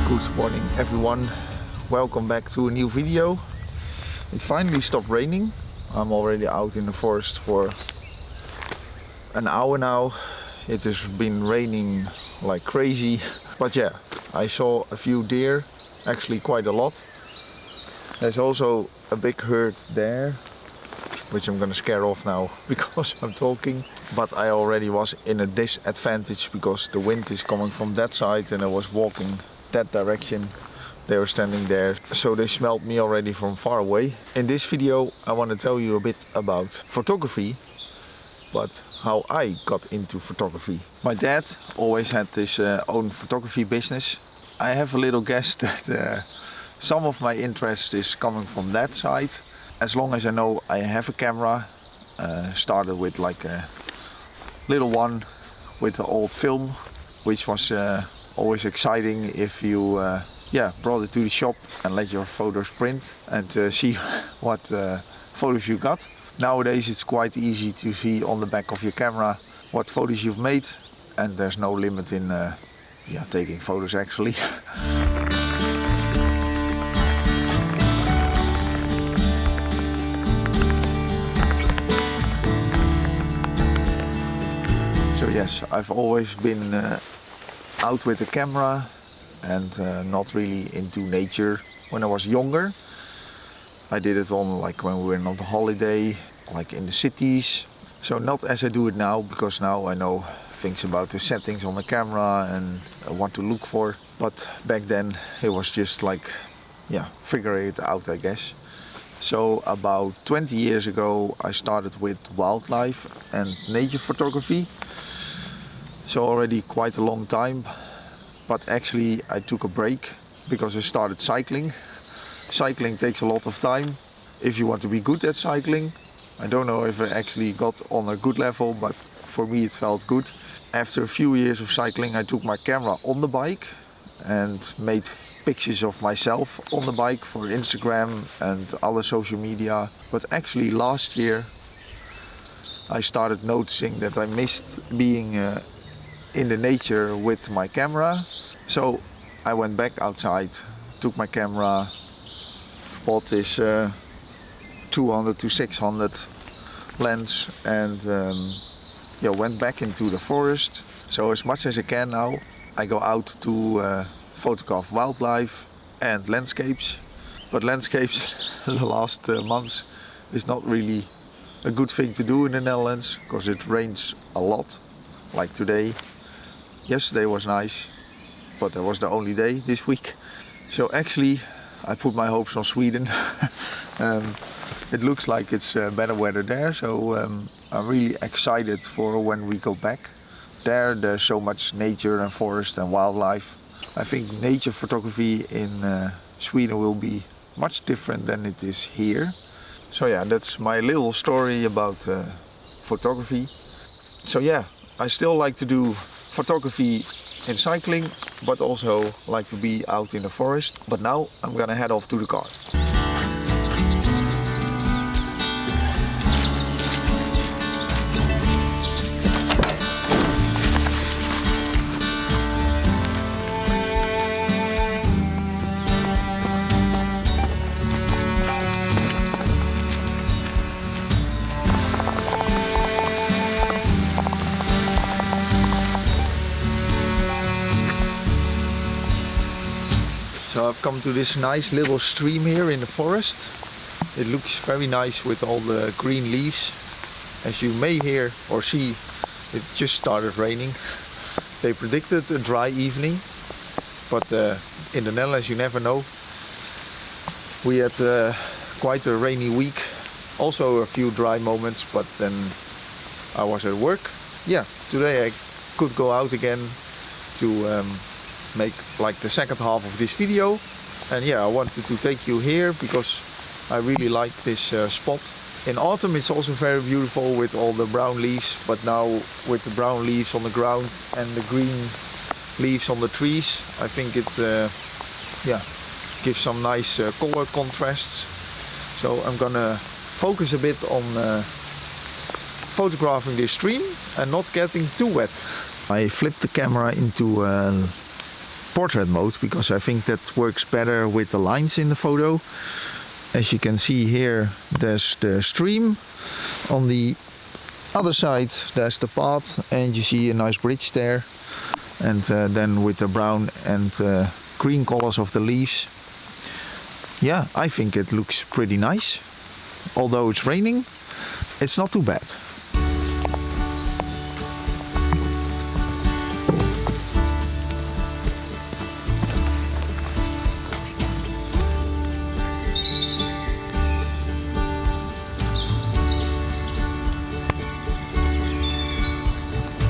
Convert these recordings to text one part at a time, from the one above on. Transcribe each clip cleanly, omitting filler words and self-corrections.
Good morning everyone, welcome back to a new video. It finally stopped raining. I'm already out in the forest for an hour now. It has been raining like crazy, but yeah, I saw a few deer, actually quite a lot. There's also a big herd there, which I'm gonna scare off now because I'm talking. But I already was in a disadvantage because the wind is coming from that side and I was walking that direction. They were standing there, so they smelled me already from far away. In this video I want to tell you a bit about photography, but how I got into photography. My dad always had his own photography business. I have a little guess that some of my interest is coming from that side. As long as I know I have a camera, started with like a little one with the old film, which was always exciting if you brought it to the shop and let your photos print and see what photos you got. Nowadays it's quite easy to see on the back of your camera what photos you've made, and there's no limit in taking photos actually. So yes, I've always been out with the camera and not really into nature. When I was younger, I did it on like when we were on the holiday, like in the cities. So not as I do it now, because now I know things about the settings on the camera and what to look for. But back then it was just like, figure it out, I guess. So about 20 years ago I started with wildlife and nature photography. So already quite a long time, but actually I took a break because I started cycling. Cycling takes a lot of time if you want to be good at cycling. I don't know if I actually got on a good level, but for me it felt good. After a few years of cycling I took my camera on the bike and made pictures of myself on the bike for Instagram and other social media. But actually last year I started noticing that I missed being in the nature with my camera. So I went back outside, took my camera, bought this 200 to 600 lens and went back into the forest. So as much as I can now, I go out to photograph wildlife and landscapes. But landscapes the last months is not really a good thing to do in the Netherlands because it rains a lot, like today. Yesterday was nice, but that was the only day this week. So actually I put my hopes on Sweden. It looks like it's better weather there, so I'm really excited for when we go back. There's so much nature and forest and wildlife. I think nature photography in Sweden will be much different than it is here. So yeah, that's my little story about photography. So yeah, I still like to do photography in cycling, but also like to be out in the forest. But now I'm gonna head off to the car. So I've come to this nice little stream here in the forest. It looks very nice with all the green leaves. As you may hear or see, it just started raining. They predicted a dry evening, but in the Netherlands you never know. We had quite a rainy week, also a few dry moments, but then I was at work. Yeah, today I could go out again to make like the second half of this video. And yeah, I wanted to take you here because I really like this spot. In autumn it's also very beautiful with all the brown leaves, but now with the brown leaves on the ground and the green leaves on the trees, I think it yeah, gives some nice color contrasts. So I'm gonna focus a bit on photographing this stream and not getting too wet. I flipped the camera into portrait mode because I think that works better with the lines in the photo. As you can see here, there's the stream. On the other side there's the path, and you see a nice bridge there. And then with the brown and green colors of the leaves, yeah, I think it looks pretty nice. Although it's raining, it's not too bad.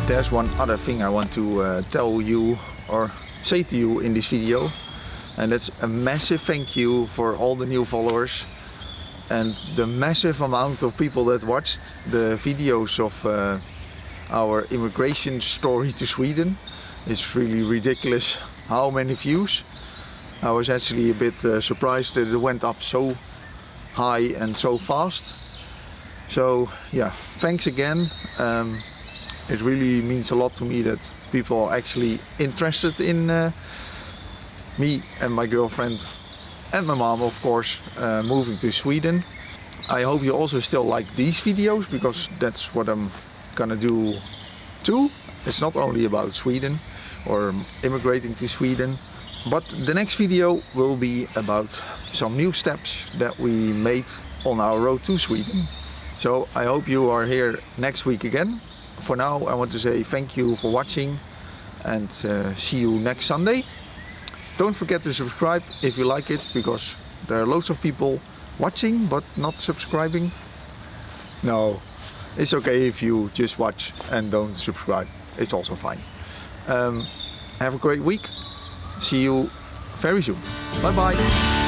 There's one other thing I want to tell you or say to you in this video, and that's a massive thank you for all the new followers and the massive amount of people that watched the videos of our immigration story to Sweden. It's really ridiculous how many views. I was actually a bit surprised that it went up so high and so fast. So yeah, thanks again. It really means a lot to me that people are actually interested in me and my girlfriend and my mom, of course, moving to Sweden. I hope you also still like these videos, because that's what I'm gonna do too. It's not only about Sweden or immigrating to Sweden, but the next video will be about some new steps that we made on our road to Sweden. So I hope you are here next week again. For now, I want to say thank you for watching and see you next Sunday. Don't forget to subscribe if you like it, because there are loads of people watching but not subscribing. No, it's okay if you just watch and don't subscribe. It's also fine. Have a great week. See you very soon. Bye bye.